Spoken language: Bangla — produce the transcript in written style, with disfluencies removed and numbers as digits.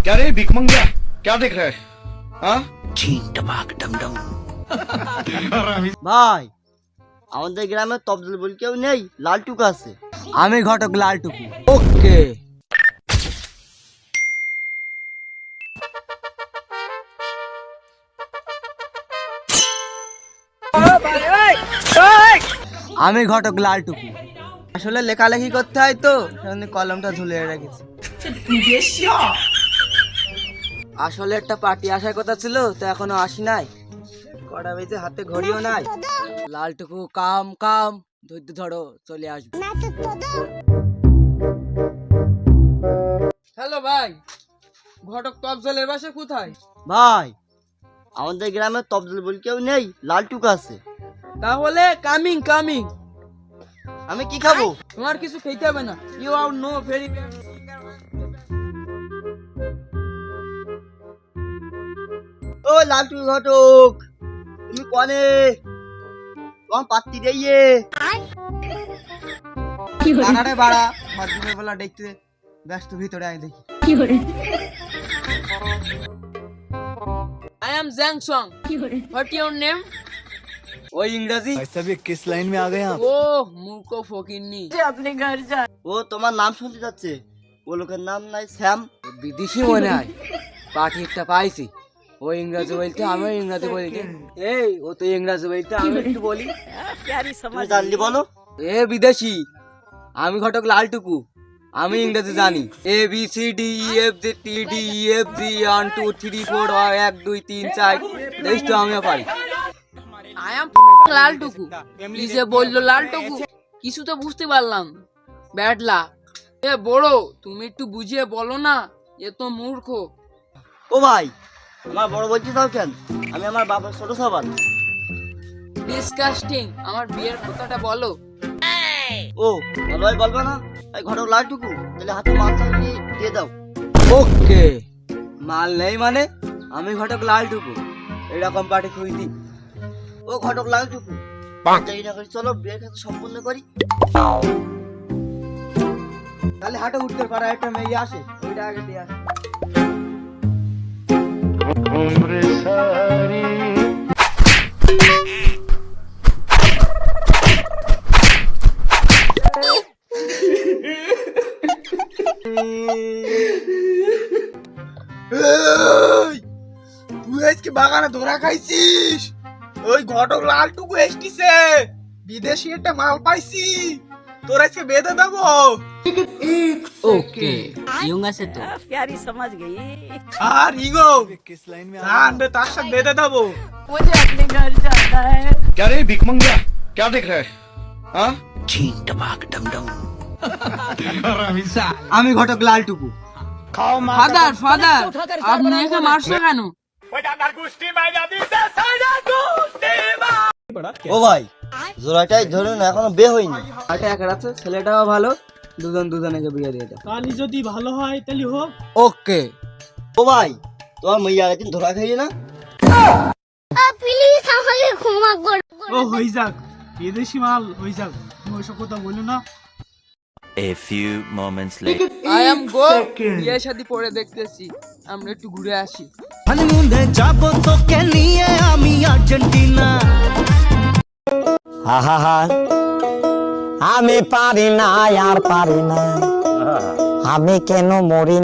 क्या रे भिख मंगिया, क्या देख रहा है? हाँ? ভাই আমাদের গ্রামে তবদুল বলে কেউ নেই, লালটুকু আছে। আমি ঘটক লালটুকু। ওকে। আমি ঘটক লালটুকু। আসলে লেখালেখি করতে হয় তো সেজন্য কলমটা ঝুলিয়ে রেখেছি। আসলে একটা পার্টি আসার কথা ছিল তো এখনো আসি নাই। কটা বেজে হাতে ঘড়িও নাই। লালটুকু কাম কাম ধৈর্য ধরো, চলে আসবে। হ্যালো ভাই, ঘটক তফজলের বাসা কোথায়? ভাই আমাদের গ্রামে তফজল বলে কেউ নেই, লালটুকু আছে। তাহলে কামিং কামিং। আমি কি খাবো? তোমার কিছু খেতে হবে না। You are no very. ও লালটু ঘটক, তুমি কনে? তোমার পাত্তি দিয়ে টাকাটা বাড়া মাধ্যমের বেলা দেখতে ব্যস্ত, ভিতরে আয় দেখি। I am Zhang Song. What your name? ওই ইংরেজি। भाई साहब ये किस लाइन में आ गए आप? Oh, मूर्खो फोकिन्नी। अपने घर जा। ও তোমার নাম শুনতে যাচ্ছে। ও লোকের নাম নাই শ্যাম। বিদেশি মনে হয়। পার্টি একটা পাইছি। ও ইংরেজি বলতে আমি ইংরেজি বলতে। এই ও তো ইংরেজি বলতে, আমি একটু বলি। তুমি জানলি বলো। এ বিদেশি, আমি ঘটক লালটুকু। আমি ইংরেজি জানি। A B C D E F G T D E F G 1 2 3 4 1 2 3 4 দেখ তো আমিও পারি। I am লালটুকু। কি যে বললো লালটুকু, কিছু তো বুঝতে পারলাম। Bad luck. এ বড়, তুমি একটু বুঝিয়ে বলো না, এ তো মূর্খ। ও ভাই, আমার বড় বলছি তাও কেন? আমি আমার বাবার ছোট সবার। ডিসকাস্টিং। আমার বিয়ের কথাটা বলো। ও ভালোই বলবে না? এই ঘটক লালটুকু, তাহলে হাতে মাল থাকলে দিয়ে দাও। ওকে। মাল নেই মানে? আমি ঘটক লালটুকু, এরকম পার্টি খুঁজি। ও ঘটক লালটুকু, দেরি না করি চলো বিয়ের কাছে সম্পূর্ণ করি। তাহলে হাটে উঠতে পারা একটা মেয়ে আসে, ওইটা আগে দিয়ে আসে। তুই আজকে বাগানে ধরা খাইছিস? ওই ঘটক লালটুকু এসটিছে, বিদেশি একটা মাল পাইছি, তোর আজকে বেঁধে দেবো। ওকে, ইয়ং আছে তো। আর ইগো किस लाइन में জান রে, তার সাথে বেঁধে দেবো। मुझे अपने घर जाना है। क्या रे भिख मंगिया, क्या देख रहा है? हाँ? আমি ঘটক লালটুকু। ফাদার ফাদার, আপনি একে মারছো কেন? ও ভাই, জোড়াটাই ধরুন এখনো বে হয়নি। আটা এক রাতে ছেলেটাও ভালো, দুজনকে বিয়ে দিয়ে দাও। কালি যদি ভালো হয় তাহলে হোক। ওকে। ও ভাই, তোমার মেয়ে আগের দিন ধরা খাইলি না? প্লিজ আমাকে ক্ষমা কর। ও হয়ে যাক, বিদেশি মাল হয়ে যাক, তুমি ওইসব কথা বলো না। A few moments later. I am go. বিয়ে শাদী পরে দেখতেছি, আমরা একটু ঘুরে আসি। হানিমুনে যাব তোকে নিয়ে আমি আর্জেন্টিনা। হা হা হা, আমি পারি না আর পারি না, আমি কেন মরি।